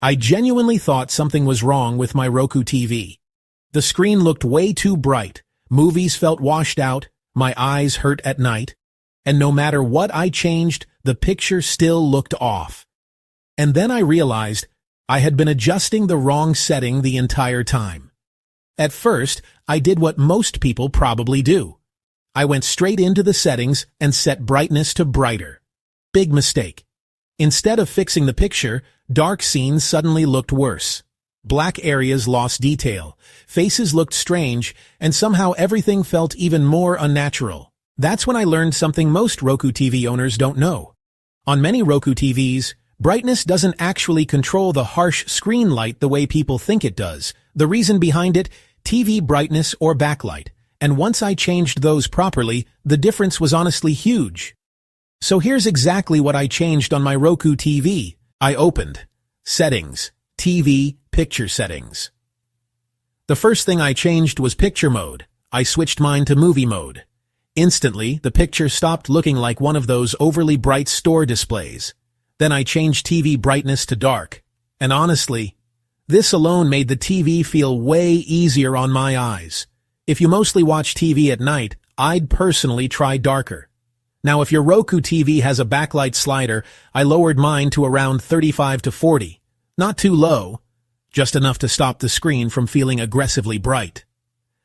I genuinely thought something was wrong with my Roku TV. The screen looked way too bright, movies felt washed out, my eyes hurt at night, and no matter what I changed, the picture still looked off. And then I realized I had been adjusting the wrong setting the entire time. At first, I did what most people probably do. I went straight into the settings and set brightness to brighter. Big mistake. Instead of fixing the picture, dark scenes suddenly looked worse. Black areas lost detail, faces looked strange, and somehow everything felt even more unnatural. That's when I learned something most Roku TV owners don't know. On many Roku TVs, brightness doesn't actually control the harsh screen light the way people think it does. The reason behind it, TV brightness or backlight. And once I changed those properly, the difference was honestly huge. So here's exactly what I changed on my Roku TV. I opened Settings, TV, Picture Settings. The first thing I changed was picture mode. I switched mine to movie mode. Instantly, the picture stopped looking like one of those overly bright store displays. Then I changed TV brightness to dark. And honestly, this alone made the TV feel way easier on my eyes. If you mostly watch TV at night, I'd personally try darker. Now, if your Roku TV has a backlight slider, I lowered mine to around 35 to 40. Not too low, just enough to stop the screen from feeling aggressively bright.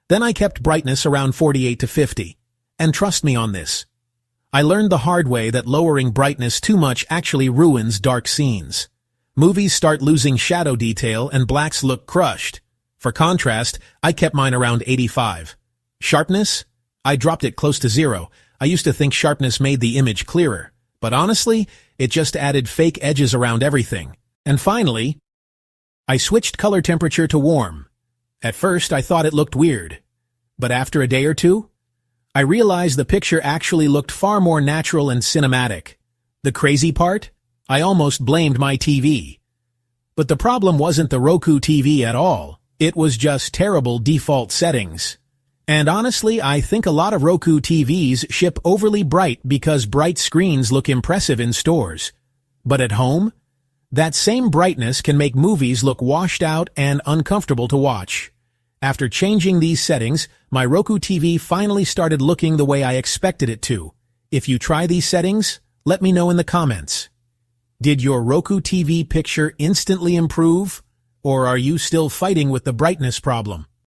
Then I kept brightness around 48 to 50. And trust me on this. I learned the hard way that lowering brightness too much actually ruins dark scenes. Movies start losing shadow detail and blacks look crushed. For contrast, I kept mine around 85. Sharpness? I dropped it close to 0. I used to think sharpness made the image clearer, but honestly, it just added fake edges around everything. And finally, I switched color temperature to warm. At first, I thought it looked weird, but after a day or two, I realized the picture actually looked far more natural and cinematic. The crazy part? I almost blamed my TV. But the problem wasn't the Roku TV at all. It was just terrible default settings. And honestly, I think a lot of Roku TVs ship overly bright because bright screens look impressive in stores. But at home, that same brightness can make movies look washed out and uncomfortable to watch. After changing these settings, my Roku TV finally started looking the way I expected it to. If you try these settings, let me know in the comments. Did your Roku TV picture instantly improve? Or are you still fighting with the brightness problem?